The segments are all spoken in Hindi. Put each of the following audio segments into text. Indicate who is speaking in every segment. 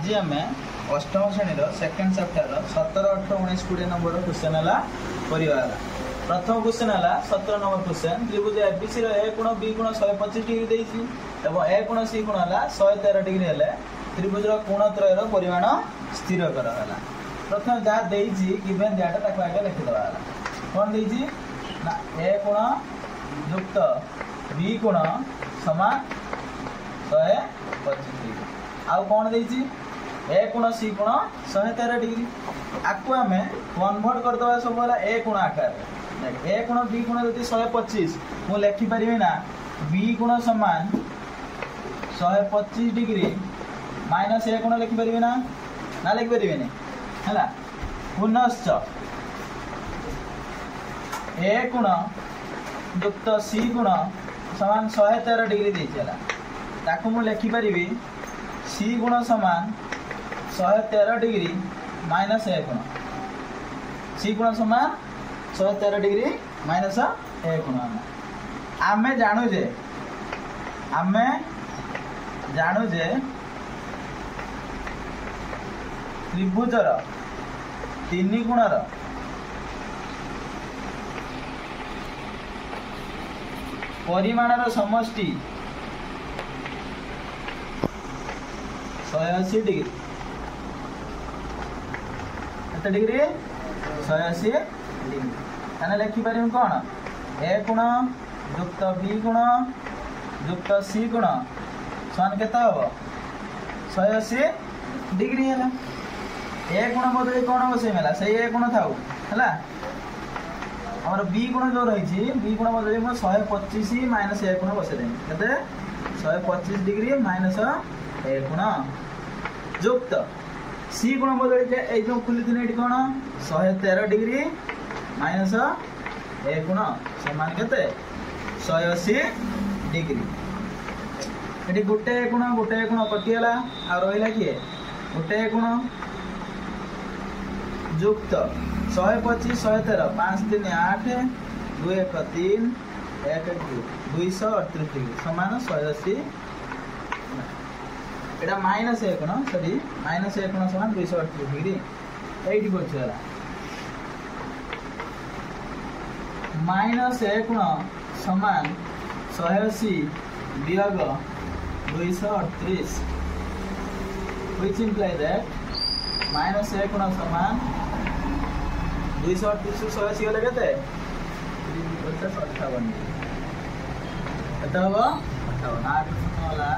Speaker 1: आज आम अष्टम श्रेणी सेकेंड चैप्टर 17, 18, 19, 20 नंबर क्वेश्चन है परिवार। प्रथम क्वेश्चन है 17 नंबर क्वेश्चन। त्रिभुज एबीसी ए कोण बी कोण 125 डिग्री देती और ए कोण सी कोण है 113 डिग्री है त्रिभुज कोणत्रयर परिमाण स्थिर कराला। प्रथम जहाँ गिवन डाटा आगे लिखिदे कौन देती ना ए कोण युक्त बी कोण समान 125 डिग्री आउ कौन देती ए कोण सी कोण 113 डिग्री। आपको आम कन्वर्ट करदे सब ए कोण आकार ए कोण बी कोण जब 125 मुझे लिखिपारि ना बी कोण समान 125 डिग्री माइनस ए कोण लिखिपारि ना ना लिखिपारि है पुनश्च ए कोण युक्त सी कोण समान 113 डिग्री देती मुझे लिखिपारि सी गुण समान 113 डिग्री माइनस ए गुण सी गुण समान 113 डिग्री माइनस ए गुण आमे जानू जे त्रिभुजर तीन गुणर परिमाणर समष्टि 180 डिग्री केते डिग्री 180 डिग्री ताने लिखिपारि कौन ए गुण युक्त बी गुण युक्त सी गुण समान केते हम 180 डिग्री है। ए गुण बदले कौन बसैमेला से ए गुण था आम बी गुण जो रही बी गुण बदले 125 माइनस ए गुण बसैदेमी केते 125 डिग्री माइनस ए गुण युक्त सी गुण बदले जो खुली थी कौन 113 डिग्री माइनस ए गुण समान केते 180 डिग्री। ये गोटे गुण कटिगला आ रहा किए गोटे गुण युक्त 125 113 5 3 8 2 1 3 1 2 238 डिग्री समान 180 एटा माइनस ए कोण सॉरी माइनस ए कोण समान 238 डिग्री एठी पछला माइनस ए कोण समान 180 वियोग 238 which imply that माइनस ए कोण समान 238 180 गले केते 58 एटा हो 58 8 वाला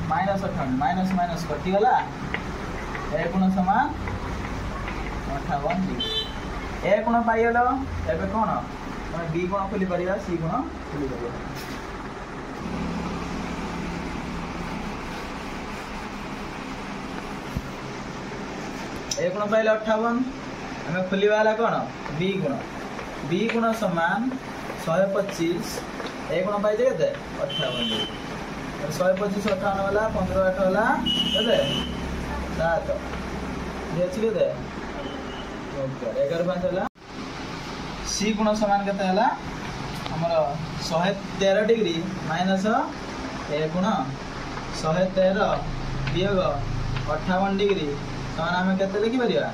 Speaker 1: माइनस 58 माइनस माइनस कटिगला ए गुण समान 58 डिग्री ए गुण पाइल एबे कौन बी गुण खोली पारिबा सी गुण खोली पारिबा ए गुण पाइल 58 हमें खोलिबा वाला कौन बी गुण समान 125 ए गुण पाइले केते 58 डिग्री 125 58 वाला 15 8 वाला केते 7 ये अछि केते 11 5 वाला सी गुण समान केते हला हमर 113 डिग्री माइनस ए गुण 113 वियोग 58 डिग्री समान हम केते लिखि परिबा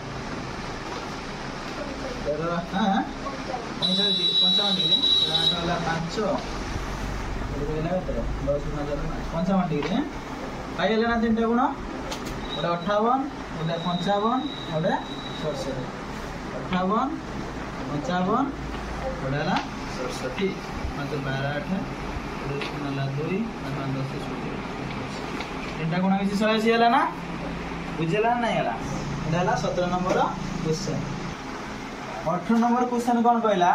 Speaker 1: 55 डिग्री 8 वाला 5 55 डिग्री पाइल ना 3टा गुण गोटे 58 गोटे 55 गोटे 67 58 55 गोटे है 67 5 12 8 2 10 3टा गुण मिसी 180 है ना बुझेला नहीं है 17 नंबर क्वेश्चन। 18 नंबर क्वेश्चन कौन कहला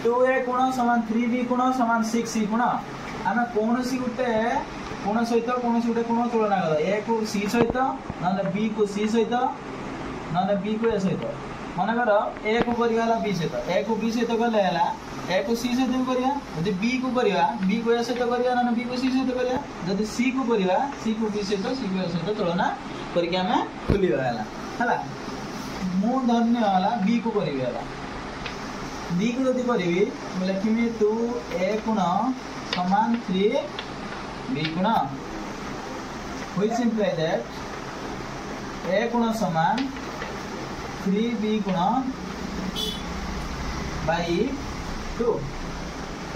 Speaker 1: 2a कोण समान 3b कोण समान 6c कोण आम कौन सी गोटे कोण सहित कौन गोटे कोण तुलना कर ए को सी सहित ना बी को सी सहित ना बी को ए सहित मनकर ए को करला बी सहित ए को बी सहित गले ए को सी सहित करिया जदि बी को करिया बी को ए सहित करिया ना बी को सी सहित करिया जदि सी को करिया सी को बी सहित सी को ए सहित तुलना करके आम खोलिबा हला मु धन्य वाला बी को करिवे वाला बी को जदि करिवी लिखिमी 2a कोण समान 3 बी गुण which imply that a गुण समान 3b गुण by 2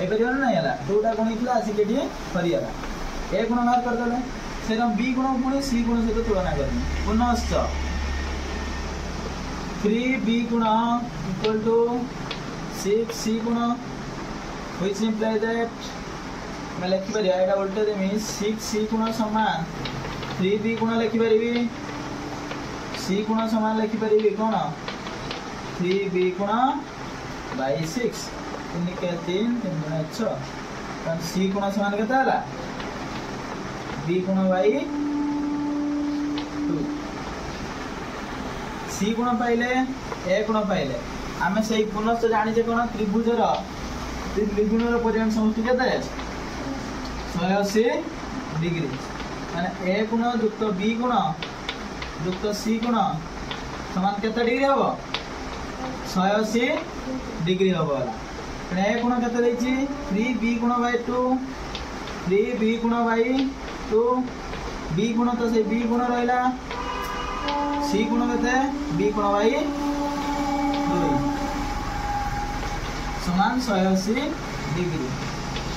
Speaker 1: ए करियो ना याला 2 टा गुण इतला आसी केडी करियाला a गुण बाहर कर देले से हम b गुण पुणी c गुण से तुलना करनी पुनश्च 3b गुण इक्वल टू 6c गुण which imply that मैं लिखि परिया एटा उल्टे देमी 6c गुण समान 3b गुण लिखि परिबी c गुण समान लिखि परिबी कोन 3b गुण by 6 3 के 3 3 गुण 6 तन c गुण समान केता हला b गुण by 2 c गुण पाइले a गुण पाइले आमे सेही पुनश्च जानि जे कोन त्रिभुजर त्रिभुजर परिमाण समष्टि केते 180 डिग्री माने a गुण युक्त b गुण युक्त c गुण समान केते डिग्री हबो 180 डिग्री हबो वाला ए गुण केते देछि 3b गुण by 2 3b गुण by 2 b गुण तो से b गुण रहला c गुण केते b गुण by 2 समान 180 डिग्री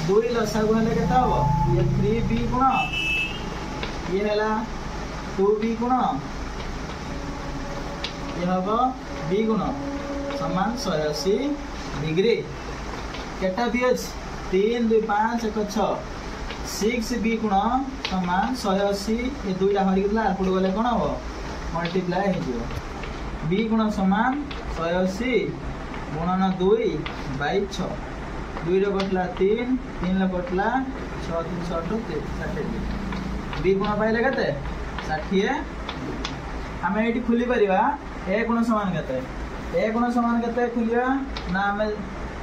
Speaker 1: 2 लसागु हेले केता हबो ये 3b गुण ये हैला 2b गुण ये हबो b गुण समान 180 डिग्री केटा भी अछि 3 2 5 1 6 6b गुण समान 180 ये दुईटा हरि गला पुड गले कोन हो मल्टीप्लाई हे जिवो b गुण समान 180 गुणन 2 बाय 6 2 रे कटला 3 3 रे कटला 6 3 6 60 b गुण पाइले केते 60 हमें एठी खुली परिबा a गुण समान केते a गुण समान केते खुलिया ना हमें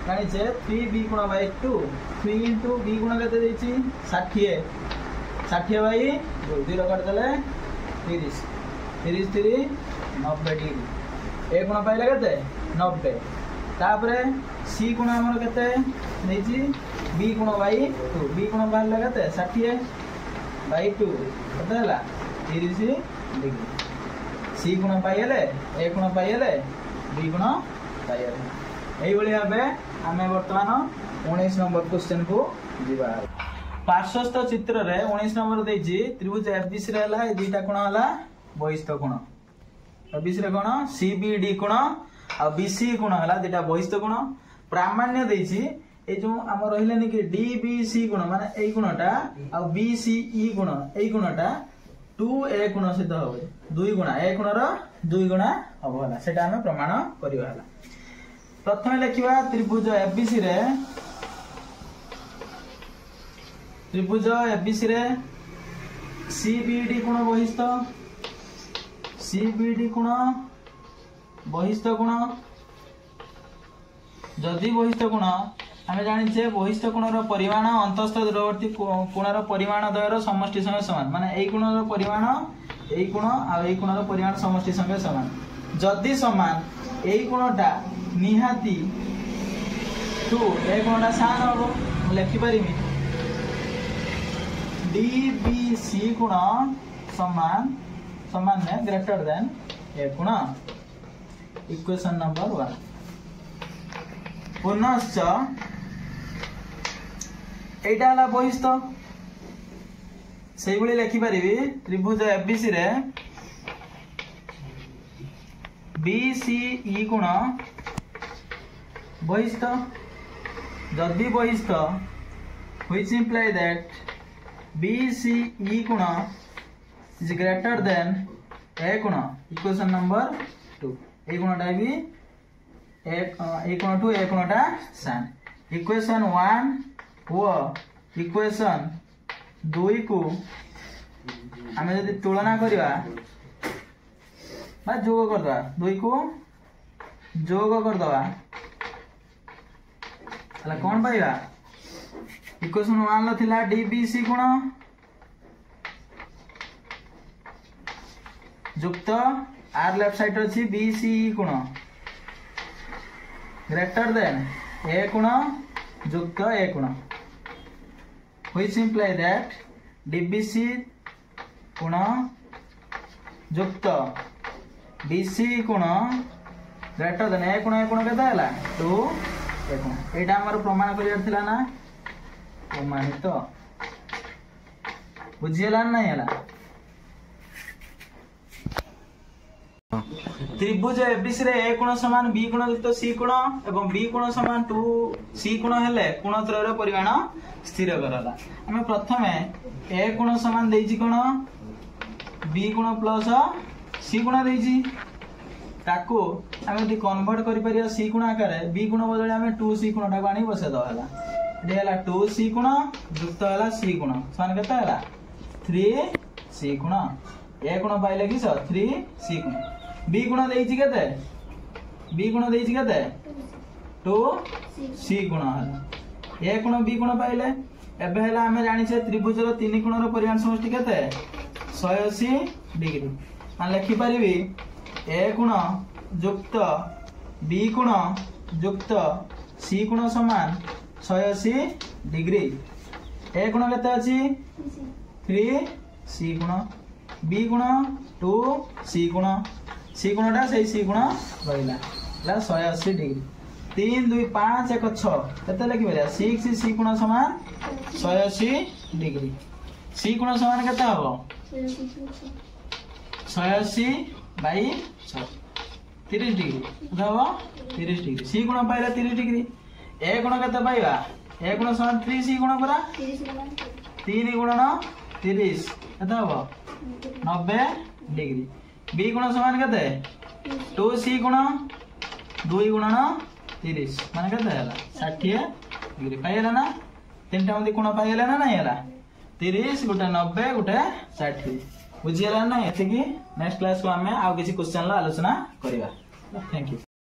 Speaker 1: जानि जे 3b गुण by 2 3 into b गुण केते देछि 60 60 बाई 2 0 कर देले 30 30 3 90 डिग्री a गुण पाइले केते 90 तापरे c गुण हमर केते देछि b गुण by 2 b गुण बाहर केते 60 by 2 केते हला 30 डिग्री c गुण पाइले a गुण पाइले b गुण पाइले एई बळी भाबे आमे वर्तमान 19 नंबर क्वेश्चन को जीवा पार्श्वस्थ चित्र रे 19 नंबर देछि त्रिभुज एबीसी रे हला ए दुईटा कोण हला बहिस्थ कोण एबीसी रे कोण सीबीडी कोण आ बीसी कोण हला दुईटा बहिस्थ कोण प्रामाण्य देछि ए जो हम रहिलेनी कि डीबीसी कोण माने एई कोणटा आ बीसीई कोण एई कोणटा 2a कोण सिद्ध होबे 2 गुणा a कोण रो 2 गुणा हबो हला सेटा हम प्रमाण करिवा हला प्रथम लिखिबा त्रिभुज एबीसी रे सीबीडी कोण बहिस्थ कोण जदि बहिस्थ कोण हमें जानि जे बहिस्थ कोणर परिमाण अंतस्थ दूरवर्ती कोणर परिमाण द्वयर समष्टि संगे समान माने एई कोणर परिमाण एई कोण आ एई कोणर परिमाण समष्टि संगे समान जदि समान एई कोणटा निहाती 2 ए कोणटा सान हबो म लिखि परिमी डीबीसी कोण समान सामान्य ग्रेटर देन ए कोण इक्वेशन नंबर 1 पुनश्च एटा हला बहिस्थ सेही बळी लिखि परिबी त्रिभुज एबीसी रे बीसीई कोण बहिस्थ जदि बहिस्थ which imply that BCE कोण is greater than A कोण इक्वेशन नंबर 2 ए कोणटा भी ए कोण टू ए कोणटा सान इक्वेशन 1 वो इक्वेशन 2 को हमें यदि तुलना करबा बा जोग कर दवा 2 को जोग कर दवा हला कोन पाइबा इक्वेशन 1 ल थिला डीबीसी गुण युक्त आर लेफ्ट साइड अछि बीसीई गुण ग्रेटर देन ए गुण युक्त ए गुण which imply that DBC कोण युक्त BC कोण ग्रेटर देन ए कोण केते हला 2 ए कोण एटा हमर प्रमाण करियर थिला ना प्रमाणित बुझियला नहीं हला त्रिभुज एबीसी रे ए कोण समान बी कोण युक्त सी कोण एवं बी कोण समान 2 सी कोण हेले कोणत्रय रो परिमाण स्थिर करला हम प्रथमे ए कोण समान देइछि कोण बी कोण प्लस सी कोण देइछि ताको हम यदि कन्वर्ट करि परिया सी कोण आकार बी कोण बदले हम 2 सी कोण टाको आनी बसे द हला दे हला 2 सी कोण युक्त हला सी कोण समान केता हला 3 सी कोण ए कोण पाइले कि 3 सी कोण बी गुण देइछि केते बी गुण देइछि केते 2 सी गुण हला ए गुण बी गुण पाइले एबे हला हमें जानि छे त्रिभुज रो तीन कोण रो परिमाण समष्टि केते 180 डिग्री आ लिखि परिबी ए गुण युक्त बी गुण युक्त सी गुण समान 180 डिग्री ए गुण केते अछि 3 सी गुण बी गुण 2 सी गुण सी गुणटा से सी गुण रहिला ला 180 डिग्री 3 2 5 1 6 केते लिखि बरिया 6 सी गुण समान 180 डिग्री सी गुण समान केते हबो 180 बाई 6 30 डिग्री हबो 30 डिग्री सी गुण पाइला 30 डिग्री ए गुण केते पाइबा ए गुण समान 3 सी गुण परा 3 गुणन 30 केते हबो 90 डिग्री बी गुण समान केते 2 सी गुण 2 गुणन 30 माने केते हला 60 डिग्री पाइला ना तीनटा मध्ये कोण पाइला ना नाही हला 30 गुटे 90 गुटे 60 बुझियला ना एथि की नेक्स्ट क्लास को हमें आउ किछि क्वेश्चन ला आलोचना करिवा थैंक यू।